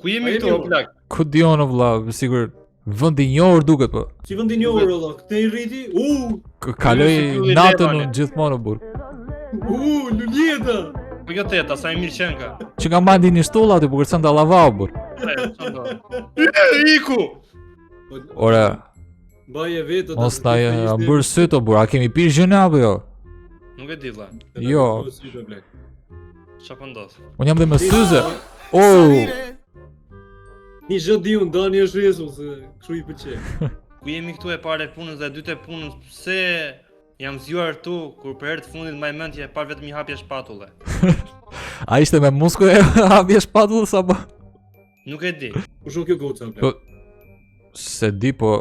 Ku jemi këtu o plak? Ku dion o vlla, sigur vendi i njohur duket po. Si vendi i njohur valla, këtë i rriti. Kaloj natën unë gjithmonë burr. Lulieta. Po jo teta, sa e mirë qenë ka. Që ka mandi një shtull aty për kërcën da lavau burr. Iku! Ora, Baje vetë. mos ta bërë syt o burr, a kemi pirë gjëna apo jo? Nuk e di vlla. Jo. Çfarë po ndodh? Unë jam dhe me syze. Oh, Një gjë di unë, Dani është rrezull se kështu i pëlqej. Ku jemi këtu e parë e punës dhe e dytë e punës, pse jam zgjuar këtu kur për herë të fundit më mendje e parë vetëm një hapje shpatulle. a ishte me muskull e hapje shpatullës apo? Nuk e di. Ku shoh kjo goca Po, se di po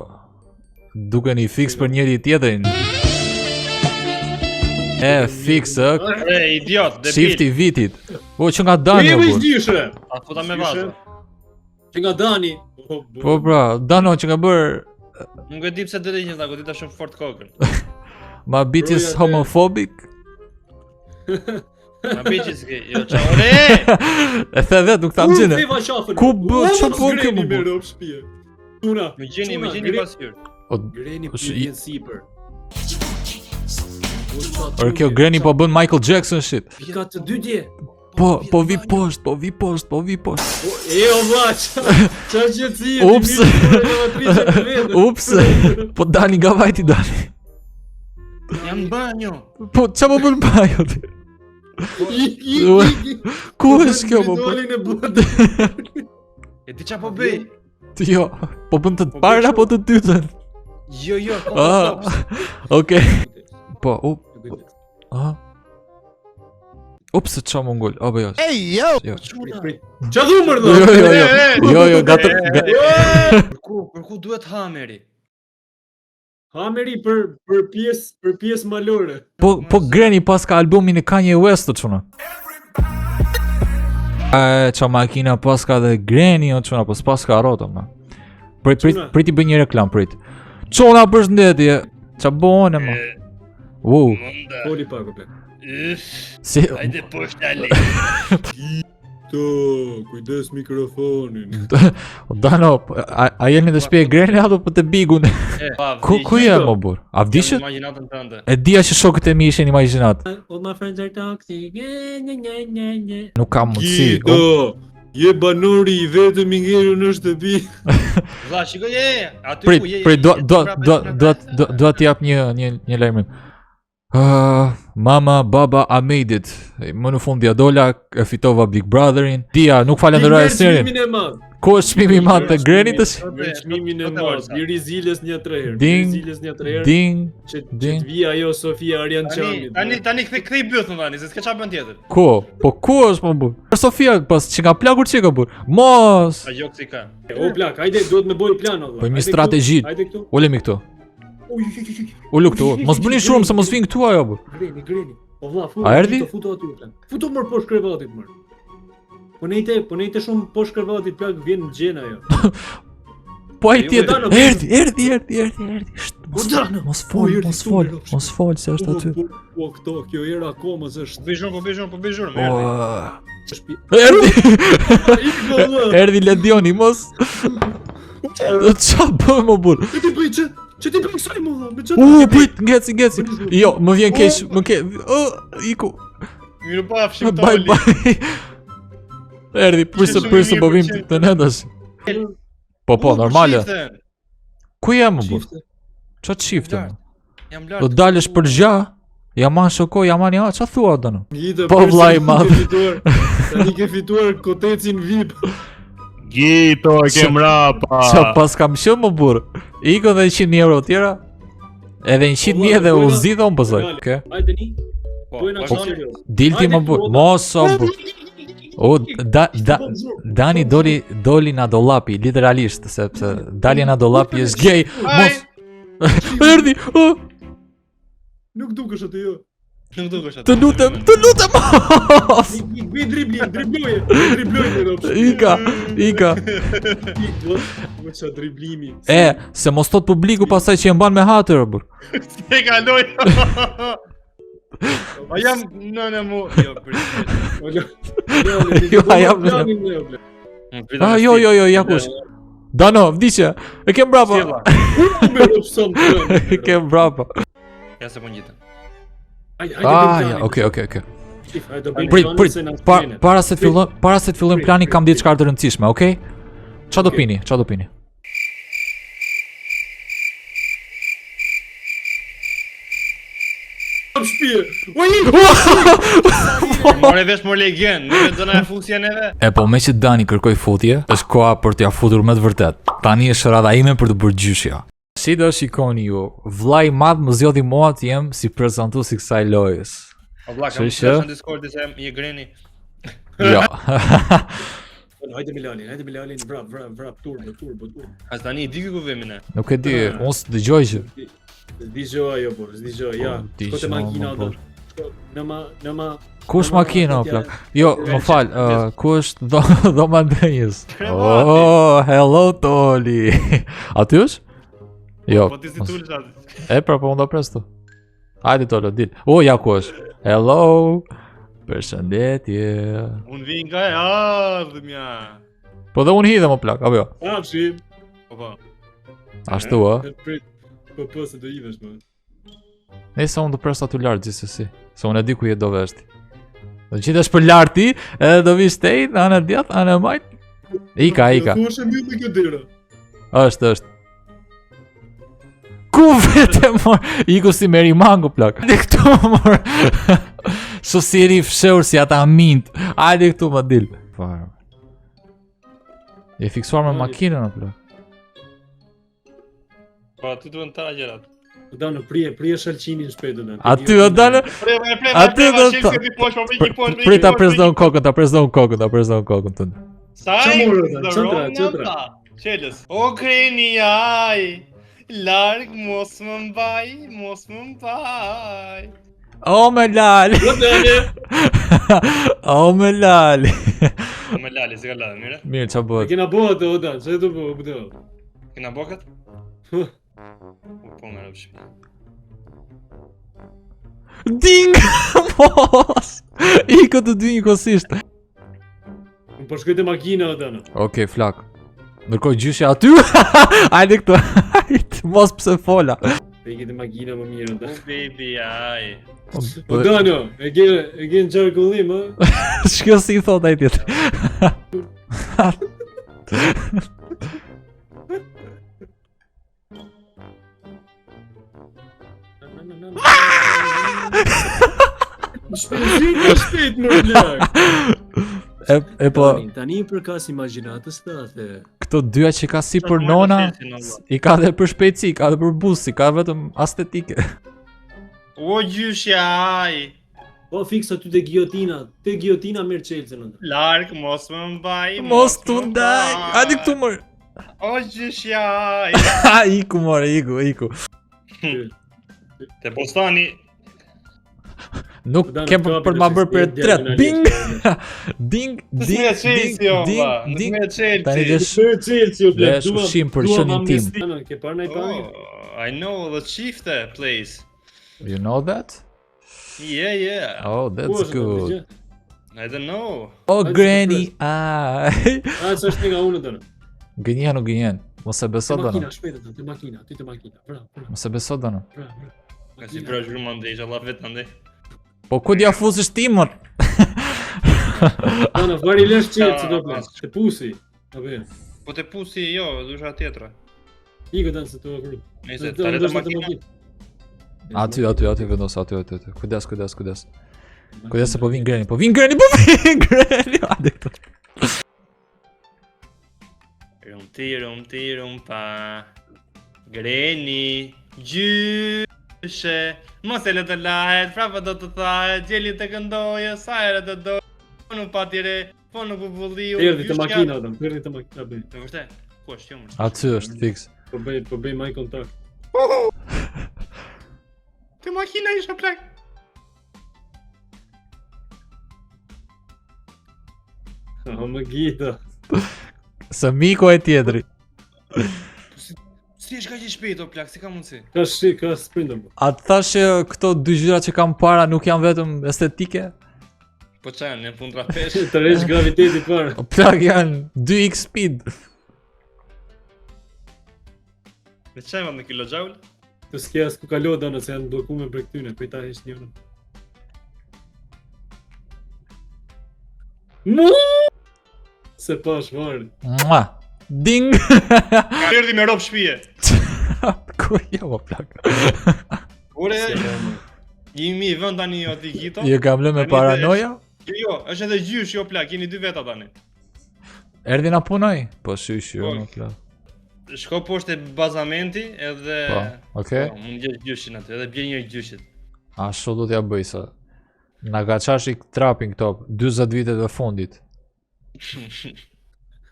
duken i fix për njëri tjetrin. E, fix, Idiot, debil. shifti vitit. Po, që nga Dani o Jemi burr. gjyshe. A futa me vazhdo. Që nga Dani. Po pra, Dano që ka bërë Nuk e di pse deri një taku, dita shumë fort kokën. ma bitches Broja, homophobic. Ma bitches ke, jo çore. E the vet, nuk tham gjene. Ku bë, ç'a bën kjo më burr? Tuna. Më gjeni pas hyr. O, Greni Po, për vjen sipër. Or kjo Granny po bën Michael Jackson shit. Ka të dy dje. Po vi poshtë. Jo vllaç. Çfarë gjëci? Ups. Ups. Po Dani nga vajti Dani. Jam në banjo. Po ç'a po bën bajo ti? Ku është kjo po? E di ç'a po bëj? Jo, po bën të parën apo të dytën? Jo, Okej. Po, Ups, ç'a mongol, apo jo. Hey yo! Ç'a dhumër do? Jo, gatër. Për ku duhet hameri? Hameri për pjesë malore. Po Granny pas ka albumin e Kanye West të çuna. Qa makina pas ka dhe Granny o çuna, po s'pas ka rota ma. Prit i bëj një reklam, prit. Çona përshëndetje. Qa bone ma. Wow. Poli pak o plak. Si Hajde poshtë ale. Kujdes mikrofonin. O Dano, a jeni në shtëpi e Granny apo po te bigun? Ku jam o burr? A vdishet? Imagjinatën tënde. E dija që shokët e mi ishin imagjinat. All my friends are toxic. Nuk ka mundësi. Je banori i vetëm i ngelur në shtëpi. Vlla, shikoj aty ku je. Prit, do t'jap një lajmërim. Mama, baba, I made it. Më në fund dia dola, e fitova Big Brotherin. Dia, nuk falenderoj asnjërin. Ku është çmimi i madh te Granny tash? Çmimin e madh. Biri Ziles një 3 herë. Ding, Ziles një 3 herë. Ding. Që të vija ajo Sofia Arian Çamit. Tani kthej bythën tani, se s'ka çfarë bën tjetër. Ku? Po ku është më burr? Sofia pas që ka plagur çka burr. Mos. A jo si ka. O plak, hajde duhet me boj plan valla. Po një strategji. Hajde këtu. Ulemi këtu. Ulu këtu. Mos bëni shumë se mos vin këtu ajo burr. Greni. O vlla, A erdhi? Futu aty plan. Futu më poshtë krevatit më. Po nejte shumë poshtë krevatit plak vjen në gjen ajo. Po ai tjetër. Erdhi. Mos fol se është aty. Po këto, kjo era akoma s'është. Po bëj zhurmë. Erdhi Ledioni, mos. Qa bëm o burr? Që ti bëj kësaj më dha, Prit, ngeci. Jo, më vjen keq, iku. Mirë pafshim Bye. Erdhi, përse po vim të ne tash. Po, normale. Ku jam o burr? Qa të shifte? Jam Do lart. dalësh për gjah? Jaman shoko, jaman ja, qa thua Dano? Po vllai madh. Tani ke fituar kotecin VIP. Gito e kem rapa. Qa pas kam shumë më burr? Iko dhe 100.000 euro tjera? Edhe 100.000 edhe u zidhe unë pësoj. Hajde ni. Po, Bojna vazhdo. serios. Dilti më burr. Mos o burr. O, Dani doli na dollapi, literalisht, sepse dalje na dollapi është gay. Mos. Erdi. Nuk dukesh atë jo. Nuk dukesh atë. Të lutem. Mos. Bëj dribloje. Ika. Mos sa driblimi. Se mos thot publiku pastaj që e mban me hatër, burr. E kaloj. A jam në mu. Jo, për. Jo, a jam Ah, jo, ja kush. Dano, vdiqe. E kem brapa. E kem brapa. Ja se po njitën. Ja, okay. Prit, para se të fillojmë plani kam diçka të rëndësishme, okay? Çfarë do pini? More vesh më legjen, nuk do na e fusja neve. E po, me që Dani kërkoi futje, është koha për t'ja futur me të vërtet. Tani është rradha ime për të bërë gjyshja. Si do shikoni ju, vllai i madh më zgjodhi mua të jem si prezantues i kësaj lojës. O vlla, kam Shë? në Discord se je greni. Jo. Hajde Milanin, vrap, turbo. As tani di ku vemi ne. Nuk e di, unë s'dëgjoj që. S'dëgjoj, ja. Shkote makina atë. Nëma. Kush makina o plak? Jo, më fal, kush do ma ndënjës? Oh, hello Toli. Aty është? Jo. Po ti si tulësh atë. E pra, po unë do presto. Hajde Tolo, dil. O, ja ku është. Hello. Përshëndetje. Unë vi nga e ardhmja. Po dhe unë hidhe më plak, apo jo? Afshim. Po. Ashtu, Po se do ivesh më. Nese unë do presto aty lartë gjithsesi. Se unë e di ku je do veshti. Do qitesh për larti, edhe do vish tej, në anë djath, anë majt. Ika. Ku është mbyll me kjo dera? Është. Ku vete mor? Iku si Meri Mango plak. Hajde këtu mor. Sosiri fsheur si ata mint. Hajde këtu më dil. Fare. Je fiksuar me makinën o plak. Po aty duhen ta gjërat. Do në prije shalqinin shpejt do. Aty o dalë. Aty do të. Prit ta prezdon kokën tënde. Çatra. Çelës. O kreni aj. Larg mos më mbaj. O me lal. O me lal. Me lali, si ka lali, mire? Mirë, qa bëhet? Kena bëhet o da, që do bëhet? Kena bokat? Po më rëpë shpia. Ding! Mos! Iko të dy njëkosisht. Më përshkujte makina o da në. Okej, flak. Nërkoj gjyshja aty. Hajde këtu. Hajde, mos pse fola. Pekite makina më mirë o da. Baby, aj. O da në, e gjenë qarkullim, ha? Shkjo si i thot ai tjetër. Shpejt më plak. E po, Tani përkas imagjinatës të atë. këto dyja që ka si për nona, i ka dhe për shpejtësi, i ka dhe për bus, i ka vetëm estetike. O gjyshja aj. Po fix aty te giotina merr Chelsea-n. Larg mos më mbaj. Mos të ndaj, hajde këtu mërë. O gjyshja aj. Iku more, iku. Te postani. Nuk kem për ma bërë për tret. Bing! Ding! Nuk me Chelsea. Tani desh Chelsea o plak. Desh ushim për shënin tim. Ke parë ndaj bange? I know the chief place. You know that? Yeah. Oh, that's good. I don't know. Oh, granny, ai. Sa është nga unë tani. Gënjen o gënjen. Mos e beso dënë. Makina shpejt atë, te makina. Bra. Mos e beso dënë. Nga si pra zhru më ndej, që Allah vetë ndej. Po ku t'ja fusësh ti mër? Ana, vari lesh Chelsea do plak. Te pusi. Apo jo. Po te pusi jo, dusha tjetra. Iko dan se to kru. Nëse tare të makina. Aty vendos, aty. Kujdes. Kujdes se po vin greni. Hajde këtu. Rum pa. Greni. Gjyshe. Mos e le të lahet, prapa do të thahet, gjeli të këndoje, sa ere të dojë. Po nuk pa tjere, po nuk u vulliu. Erdi te makina adam, Të vërtet? Ku është qëmër? Aty është, fix. Po bëj maj kontakt. Te makina isha plak. O më gita. Së miko e tjetëri. Si është ka që shpejt o plak, si ka mundësi? Ka sprintëm. A të thash që këto dy gjyra që kam para nuk janë vetëm estetike? Po që janë, në punë trapesh. Të rresh graviteti parë. O plak janë 2x speed. Me që janë në kilojoule? Të s'ke as ku kalo dana se janë bllokuar për këtyne, prit ta hesh njërin. Se pash varë. Mua. Ding. Ka erdi me ropë shpije. Ku jo o plak. Ure, jemi i vënd tani o t'i kito. Je kam lë me paranoja? Jo, është edhe gjysh, jo plak, jeni 2 veta tani. Erdi na punoj? Po shysh jo, Po. më plak. Shko poshte bazamenti edhe... Po, okej. Po, mund gjesh gjyshin aty, edhe bje një gjyshit. Ashtu do t'ja bëj sa. Na ka qash i trapping këto 40 vitet e fundit.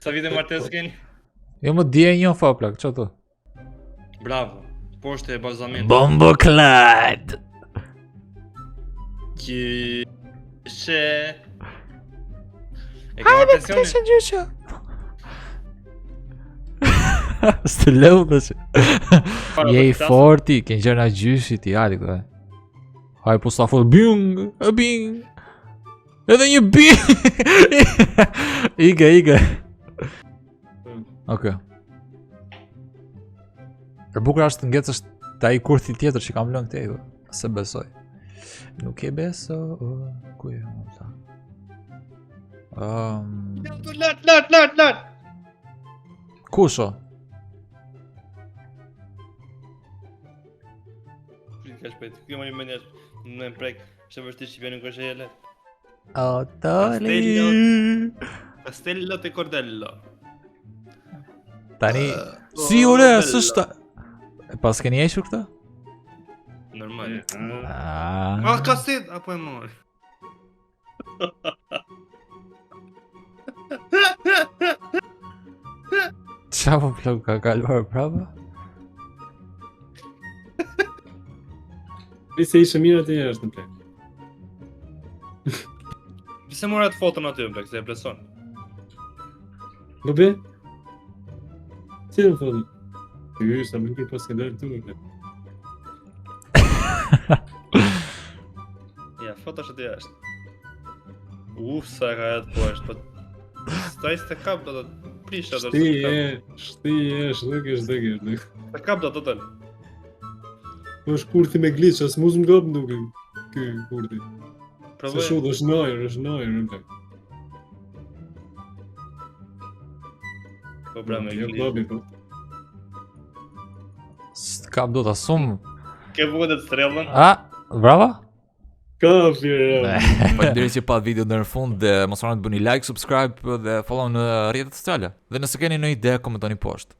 Sa vite martes keni? Jo më dje një fa plak, që të? Bravo, poshte e bazamenti. Bomboklad! Gjyshe... E ka martesioni? gjyshe! Së leu dhe që... Je i forti, kënë gjëna gjyshit i ali këta. Haj po sa fol bing, e bing. Edhe një bing. Ige. Okej. E bukur është të ngecësh ta i kurthi tjetër që kam lënë këtej, se besoj. Nuk e beso, ku e më ta? Lat! Kusho? Ka shpejt, kjo më një menjash, në më prek, shë vështirë Shqipja nuk është e jele. Otoli. Castello te Cordello. Tani, si ure, s'është... Pas keni eshur këta? Normal. Ah. Kaset, apo e mori. Qa po plak ka kaluar prapa? Se ishe mirë atë jashtë në plek. Pse mora atë foton aty më plak, se e pleson. Bëbe? Si në foto? Ty, sa më kërë pas ke dalë tu në plek. Ja, foto është aty jashtë. Sa e ka jetë po është, po... Staj s'te kap do të prisha do të Shti e, shdëke. Të kap do të tëllë. Po është kurthi me glitch, as muz më gap më duke ky kurthi. Se Provoj. shu, është najër në plek. Po bra me Jo, glitch. babi, po. Kap do t'a sumë. Ke vëtë të strellën. Brava? Ka fjerë. Faleminderit që pat video deri në fund dhe mos harroni të bëni like, subscribe dhe follow në rrjetet sociale. Dhe nëse keni ndonjë ide, komentoni poshtë.